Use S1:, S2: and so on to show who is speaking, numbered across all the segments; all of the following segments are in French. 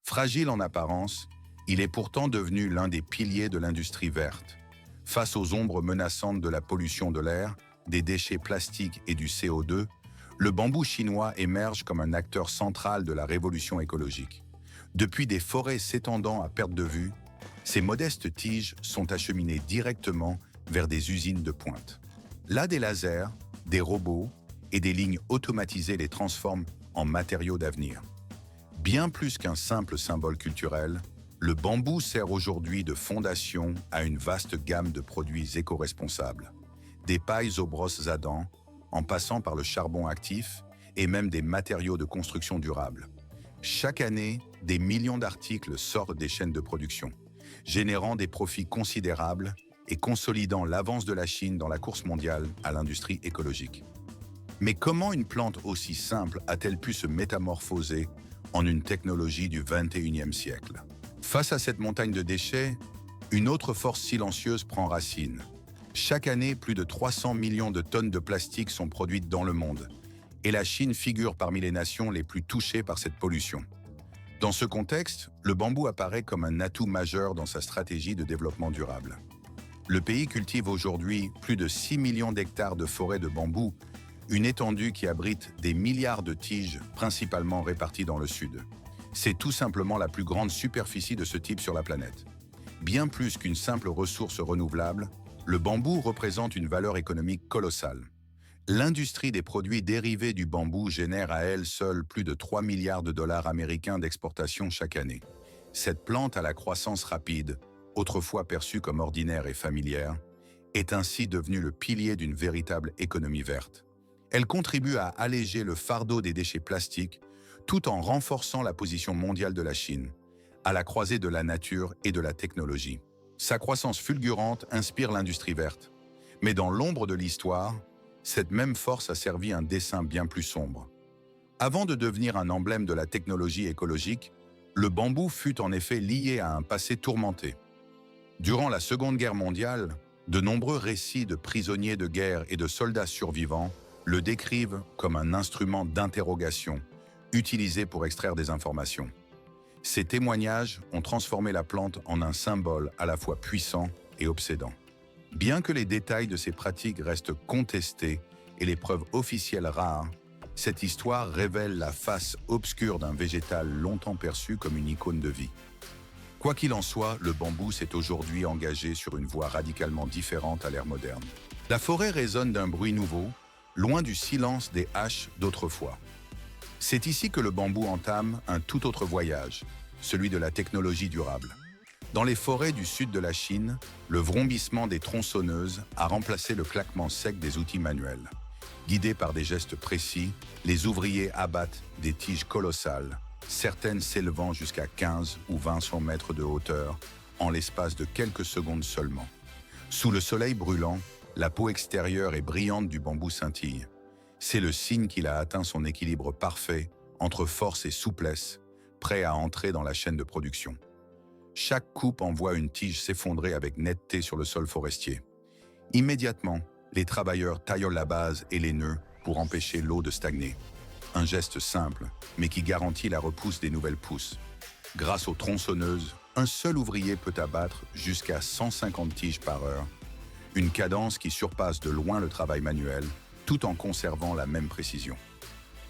S1: Fragile en apparence, il est pourtant devenu l'un des piliers de l'industrie verte. Face aux ombres menaçantes de la pollution de l'air, des déchets plastiques et du CO2, le bambou chinois émerge comme un acteur central de la révolution écologique. Depuis des forêts s'étendant à perte de vue, ces modestes tiges sont acheminées directement vers des usines de pointe. Là, des lasers, des robots et des lignes automatisées les transforment en matériaux d'avenir. Bien plus qu'un simple symbole culturel, le bambou sert aujourd'hui de fondation à une vaste gamme de produits éco-responsables. Des pailles aux brosses à dents, en passant par le charbon actif et même des matériaux de construction durables. Chaque année, des millions d'articles sortent des chaînes de production, générant des profits considérables et consolidant l'avance de la Chine dans la course mondiale à l'industrie écologique. Mais comment une plante aussi simple a-t-elle pu se métamorphoser en une technologie du XXIe siècle? Face à cette montagne de déchets, une autre force silencieuse prend racine. Chaque année, plus de 300 millions de tonnes de plastique sont produites dans le monde, et la Chine figure parmi les nations les plus touchées par cette pollution. Dans ce contexte, le bambou apparaît comme un atout majeur dans sa stratégie de développement durable. Le pays cultive aujourd'hui plus de 6 millions d'hectares de forêts de bambou, une étendue qui abrite des milliards de tiges, principalement réparties dans le sud. C'est tout simplement la plus grande superficie de ce type sur la planète. Bien plus qu'une simple ressource renouvelable, le bambou représente une valeur économique colossale. L'industrie des produits dérivés du bambou génère à elle seule plus de 3 milliards de dollars américains d'exportation chaque année. Cette plante à la croissance rapide, autrefois perçue comme ordinaire et familière, est ainsi devenue le pilier d'une véritable économie verte. Elle contribue à alléger le fardeau des déchets plastiques tout en renforçant la position mondiale de la Chine, à la croisée de la nature et de la technologie. Sa croissance fulgurante inspire l'industrie verte. Mais dans l'ombre de l'histoire, cette même force a servi un dessein bien plus sombre. Avant de devenir un emblème de la technologie écologique, le bambou fut en effet lié à un passé tourmenté. Durant la Seconde Guerre mondiale, de nombreux récits de prisonniers de guerre et de soldats survivants le décrivent comme un instrument d'interrogation, utilisé pour extraire des informations. Ces témoignages ont transformé la plante en un symbole à la fois puissant et obsédant. Bien que les détails de ces pratiques restent contestés et les preuves officielles rares, cette histoire révèle la face obscure d'un végétal longtemps perçu comme une icône de vie. Quoi qu'il en soit, le bambou s'est aujourd'hui engagé sur une voie radicalement différente à l'ère moderne. La forêt résonne d'un bruit nouveau, loin du silence des haches d'autrefois. C'est ici que le bambou entame un tout autre voyage, celui de la technologie durable. Dans les forêts du sud de la Chine, le vrombissement des tronçonneuses a remplacé le claquement sec des outils manuels. Guidés par des gestes précis, les ouvriers abattent des tiges colossales, certaines s'élevant jusqu'à 15 ou 20 mètres de hauteur, en l'espace de quelques secondes seulement. Sous le soleil brûlant, la peau extérieure et brillante du bambou scintille. C'est le signe qu'il a atteint son équilibre parfait entre force et souplesse, prêt à entrer dans la chaîne de production. Chaque coupe envoie une tige s'effondrer avec netteté sur le sol forestier. Immédiatement, les travailleurs taillent la base et les nœuds pour empêcher l'eau de stagner. Un geste simple, mais qui garantit la repousse des nouvelles pousses. Grâce aux tronçonneuses, un seul ouvrier peut abattre jusqu'à 150 tiges par heure, une cadence qui surpasse de loin le travail manuel, tout en conservant la même précision.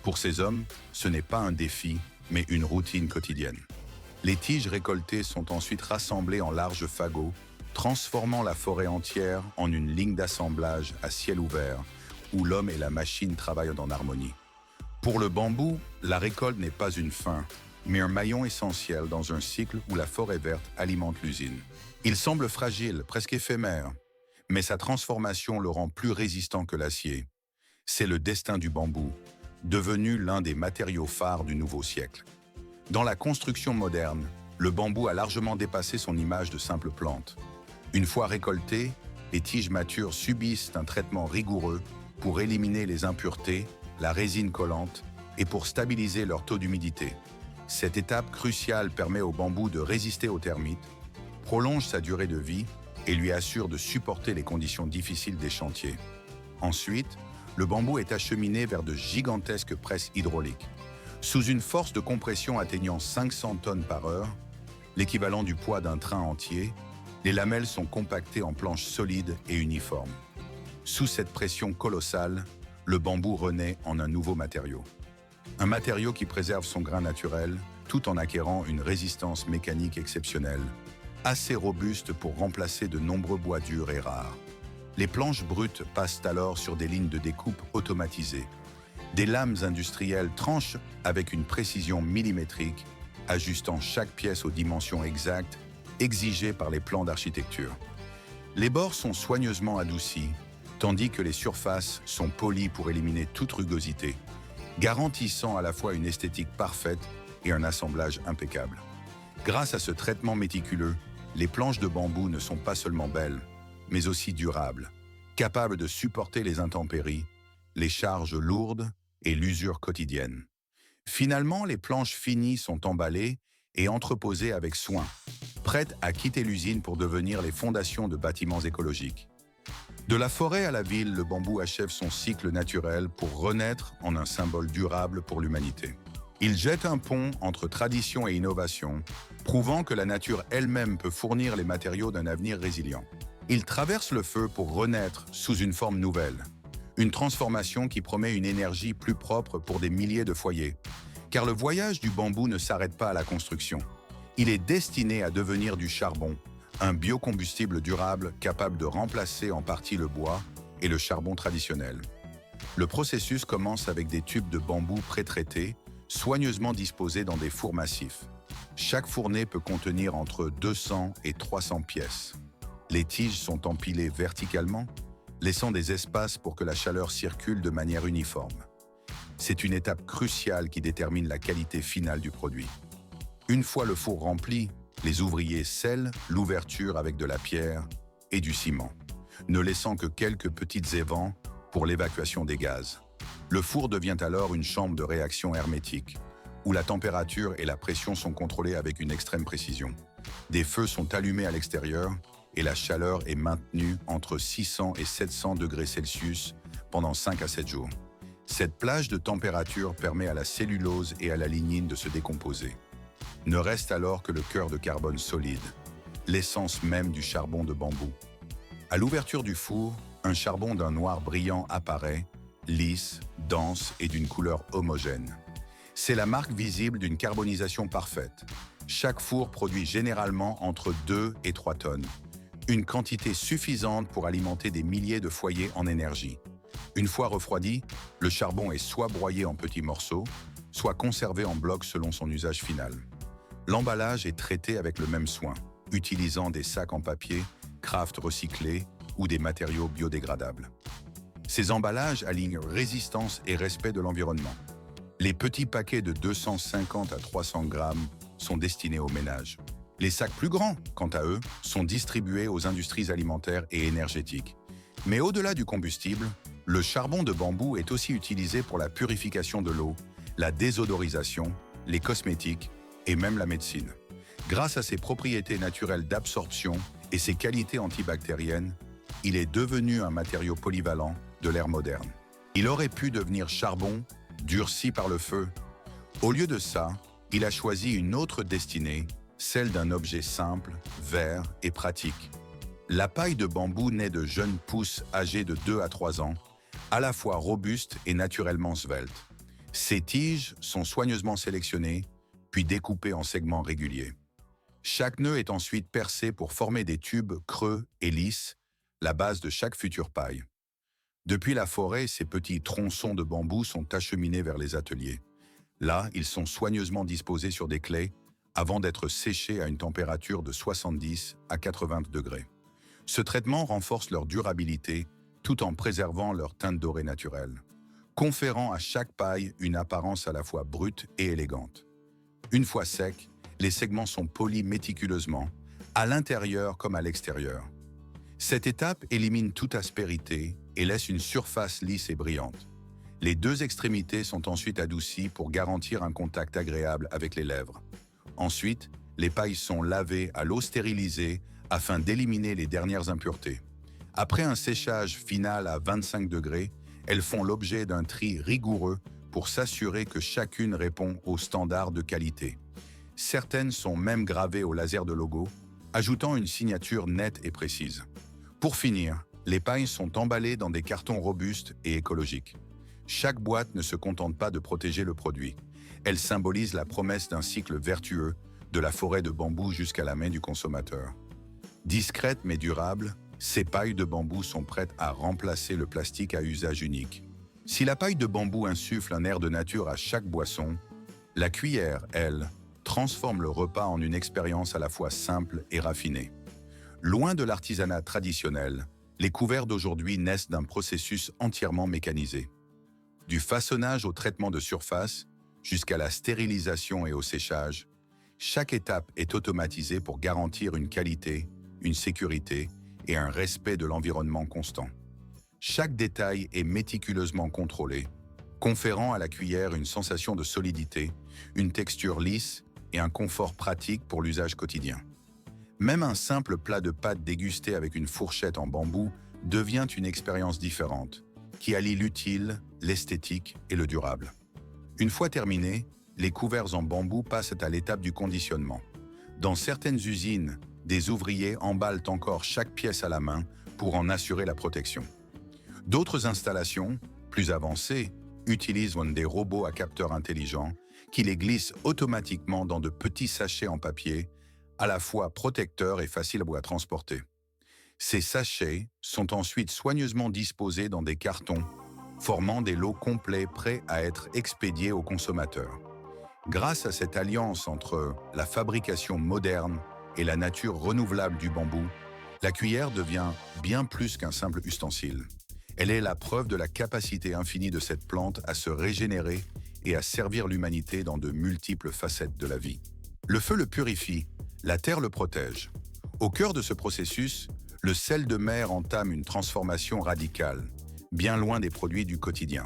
S1: Pour ces hommes, ce n'est pas un défi, mais une routine quotidienne. Les tiges récoltées sont ensuite rassemblées en larges fagots, transformant la forêt entière en une ligne d'assemblage à ciel ouvert, où l'homme et la machine travaillent en harmonie. Pour le bambou, la récolte n'est pas une fin, mais un maillon essentiel dans un cycle où la forêt verte alimente l'usine. Il semble fragile, presque éphémère, mais sa transformation le rend plus résistant que l'acier. C'est le destin du bambou, devenu l'un des matériaux phares du nouveau siècle. Dans la construction moderne, le bambou a largement dépassé son image de simple plante. Une fois récoltées, les tiges matures subissent un traitement rigoureux pour éliminer les impuretés, la résine collante et pour stabiliser leur taux d'humidité. Cette étape cruciale permet au bambou de résister aux termites, prolonge sa durée de vie et lui assure de supporter les conditions difficiles des chantiers. Ensuite, le bambou est acheminé vers de gigantesques presses hydrauliques. Sous une force de compression atteignant 500 tonnes par heure, l'équivalent du poids d'un train entier, les lamelles sont compactées en planches solides et uniformes. Sous cette pression colossale, le bambou renaît en un nouveau matériau. Un matériau qui préserve son grain naturel tout en acquérant une résistance mécanique exceptionnelle, assez robuste pour remplacer de nombreux bois durs et rares. Les planches brutes passent alors sur des lignes de découpe automatisées. Des lames industrielles tranchent avec une précision millimétrique, ajustant chaque pièce aux dimensions exactes exigées par les plans d'architecture. Les bords sont soigneusement adoucis, tandis que les surfaces sont polies pour éliminer toute rugosité, garantissant à la fois une esthétique parfaite et un assemblage impeccable. Grâce à ce traitement méticuleux, les planches de bambou ne sont pas seulement belles, mais aussi durables, capables de supporter les intempéries, les charges lourdes et l'usure quotidienne. Finalement, les planches finies sont emballées et entreposées avec soin, prêtes à quitter l'usine pour devenir les fondations de bâtiments écologiques. De la forêt à la ville, le bambou achève son cycle naturel pour renaître en un symbole durable pour l'humanité. Il jette un pont entre tradition et innovation, prouvant que la nature elle-même peut fournir les matériaux d'un avenir résilient. Il traverse le feu pour renaître sous une forme nouvelle. Une transformation qui promet une énergie plus propre pour des milliers de foyers. Car le voyage du bambou ne s'arrête pas à la construction. Il est destiné à devenir du charbon, un biocombustible durable capable de remplacer en partie le bois et le charbon traditionnel. Le processus commence avec des tubes de bambou pré-traités, soigneusement disposés dans des fours massifs. Chaque fournées peut contenir entre 200 et 300 pièces. Les tiges sont empilées verticalement, laissant des espaces pour que la chaleur circule de manière uniforme. C'est une étape cruciale qui détermine la qualité finale du produit. Une fois le four rempli, les ouvriers scellent l'ouverture avec de la pierre et du ciment, ne laissant que quelques petits évents pour l'évacuation des gaz. Le four devient alors une chambre de réaction hermétique, où la température et la pression sont contrôlées avec une extrême précision. Des feux sont allumés à l'extérieur et la chaleur est maintenue entre 600 et 700 degrés Celsius pendant 5 à 7 jours. Cette plage de température permet à la cellulose et à la lignine de se décomposer. Ne reste alors que le cœur de carbone solide, l'essence même du charbon de bambou. À l'ouverture du four, un charbon d'un noir brillant apparaît, lisse, dense et d'une couleur homogène. C'est la marque visible d'une carbonisation parfaite. Chaque four produit généralement entre 2 et 3 tonnes, une quantité suffisante pour alimenter des milliers de foyers en énergie. Une fois refroidi, le charbon est soit broyé en petits morceaux, soit conservé en blocs selon son usage final. L'emballage est traité avec le même soin, utilisant des sacs en papier, craft recyclés ou des matériaux biodégradables. Ces emballages alignent résistance et respect de l'environnement. Les petits paquets de 250 à 300 grammes sont destinés aux ménages. Les sacs plus grands, quant à eux, sont distribués aux industries alimentaires et énergétiques. Mais au-delà du combustible, le charbon de bambou est aussi utilisé pour la purification de l'eau, la désodorisation, les cosmétiques et même la médecine. Grâce à ses propriétés naturelles d'absorption et ses qualités antibactériennes, il est devenu un matériau polyvalent de l'ère moderne. Il aurait pu devenir charbon, durci par le feu. Au lieu de ça, il a choisi une autre destinée, celle d'un objet simple, vert et pratique. La paille de bambou naît de jeunes pousses âgées de 2 à 3 ans, à la fois robustes et naturellement sveltes. Ces tiges sont soigneusement sélectionnées, puis découpées en segments réguliers. Chaque nœud est ensuite percé pour former des tubes creux et lisses, la base de chaque future paille. Depuis la forêt, ces petits tronçons de bambou sont acheminés vers les ateliers. Là, ils sont soigneusement disposés sur des claies avant d'être séchés à une température de 70 à 80 degrés. Ce traitement renforce leur durabilité tout en préservant leur teinte dorée naturelle, conférant à chaque paille une apparence à la fois brute et élégante. Une fois secs, les segments sont polis méticuleusement, à l'intérieur comme à l'extérieur. Cette étape élimine toute aspérité et laisse une surface lisse et brillante. Les deux extrémités sont ensuite adoucies pour garantir un contact agréable avec les lèvres. Ensuite, les pailles sont lavées à l'eau stérilisée afin d'éliminer les dernières impuretés. Après un séchage final à 25 degrés, elles font l'objet d'un tri rigoureux pour s'assurer que chacune répond aux standards de qualité. Certaines sont même gravées au laser de logo, ajoutant une signature nette et précise. Pour finir, les pailles sont emballées dans des cartons robustes et écologiques. Chaque boîte ne se contente pas de protéger le produit. Elle symbolise la promesse d'un cycle vertueux, de la forêt de bambou jusqu'à la main du consommateur. Discrètes mais durables, ces pailles de bambou sont prêtes à remplacer le plastique à usage unique. Si la paille de bambou insuffle un air de nature à chaque boisson, la cuillère, elle, transforme le repas en une expérience à la fois simple et raffinée. Loin de l'artisanat traditionnel, les couverts d'aujourd'hui naissent d'un processus entièrement mécanisé. Du façonnage au traitement de surface, jusqu'à la stérilisation et au séchage, chaque étape est automatisée pour garantir une qualité, une sécurité et un respect de l'environnement constant. Chaque détail est méticuleusement contrôlé, conférant à la cuillère une sensation de solidité, une texture lisse et un confort pratique pour l'usage quotidien. Même un simple plat de pâtes dégusté avec une fourchette en bambou devient une expérience différente, qui allie l'utile, l'esthétique et le durable. Une fois terminé, les couverts en bambou passent à l'étape du conditionnement. Dans certaines usines, des ouvriers emballent encore chaque pièce à la main pour en assurer la protection. D'autres installations, plus avancées, utilisent des robots à capteurs intelligents qui les glissent automatiquement dans de petits sachets en papier, à la fois protecteurs et faciles à transporter. Ces sachets sont ensuite soigneusement disposés dans des cartons, formant des lots complets prêts à être expédiés aux consommateurs. Grâce à cette alliance entre la fabrication moderne et la nature renouvelable du bambou, la cuillère devient bien plus qu'un simple ustensile. Elle est la preuve de la capacité infinie de cette plante à se régénérer et à servir l'humanité dans de multiples facettes de la vie. Le feu le purifie, la terre le protège. Au cœur de ce processus, le sel de mer entame une transformation radicale, bien loin des produits du quotidien.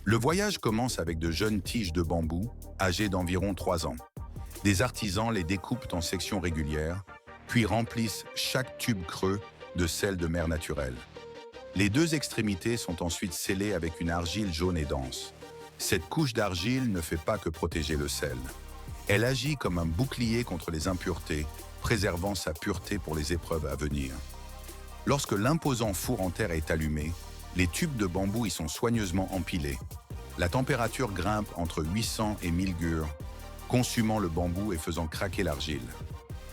S1: Le voyage commence avec de jeunes tiges de bambou, âgées d'environ 3 ans. Des artisans les découpent en sections régulières, puis remplissent chaque tube creux de sel de mer naturel. Les deux extrémités sont ensuite scellées avec une argile jaune et dense. Cette couche d'argile ne fait pas que protéger le sel. Elle agit comme un bouclier contre les impuretés, préservant sa pureté pour les épreuves à venir. Lorsque l'imposant four en terre est allumé, les tubes de bambou y sont soigneusement empilés. La température grimpe entre 800 et 1000 gurs, consumant le bambou et faisant craquer l'argile.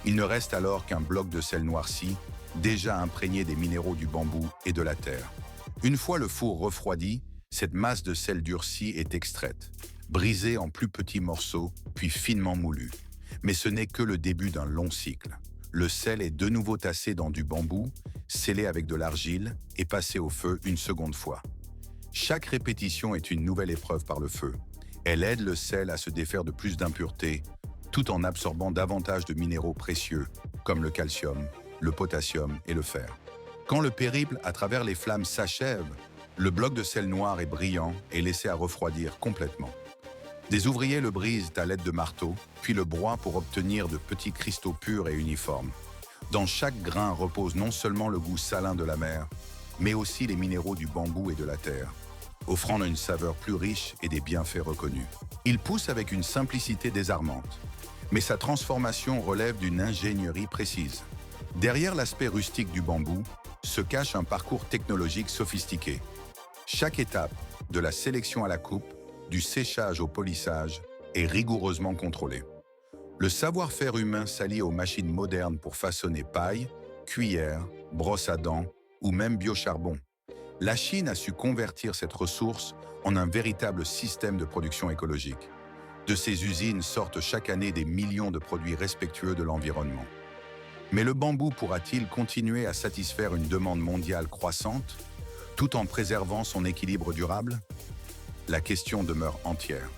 S1: Il ne reste alors qu'un bloc de sel noirci, déjà imprégné des minéraux du bambou et de la terre. Une fois le four refroidi, cette masse de sel durci est extraite, brisée en plus petits morceaux, puis finement moulue. Mais ce n'est que le début d'un long cycle. Le sel est de nouveau tassé dans du bambou, scellé avec de l'argile et passé au feu une seconde fois. Chaque répétition est une nouvelle épreuve par le feu. Elle aide le sel à se défaire de plus d'impuretés, tout en absorbant davantage de minéraux précieux, comme le calcium, le potassium et le fer. Quand le périple à travers les flammes s'achève, le bloc de sel noir et brillant est laissé à refroidir complètement. Des ouvriers le brisent à l'aide de marteaux, puis le broient pour obtenir de petits cristaux purs et uniformes. Dans chaque grain repose non seulement le goût salin de la mer, mais aussi les minéraux du bambou et de la terre, offrant une saveur plus riche et des bienfaits reconnus. Il pousse avec une simplicité désarmante, mais sa transformation relève d'une ingénierie précise. Derrière l'aspect rustique du bambou se cache un parcours technologique sophistiqué. Chaque étape, de la sélection à la coupe, du séchage au polissage, est rigoureusement contrôlée. Le savoir-faire humain s'allie aux machines modernes pour façonner paille, cuillère, brosse à dents ou même biocharbon. La Chine a su convertir cette ressource en un véritable système de production écologique. De ces usines sortent chaque année des millions de produits respectueux de l'environnement. Mais le bambou pourra-t-il continuer à satisfaire une demande mondiale croissante, tout en préservant son équilibre durable? La question demeure entière.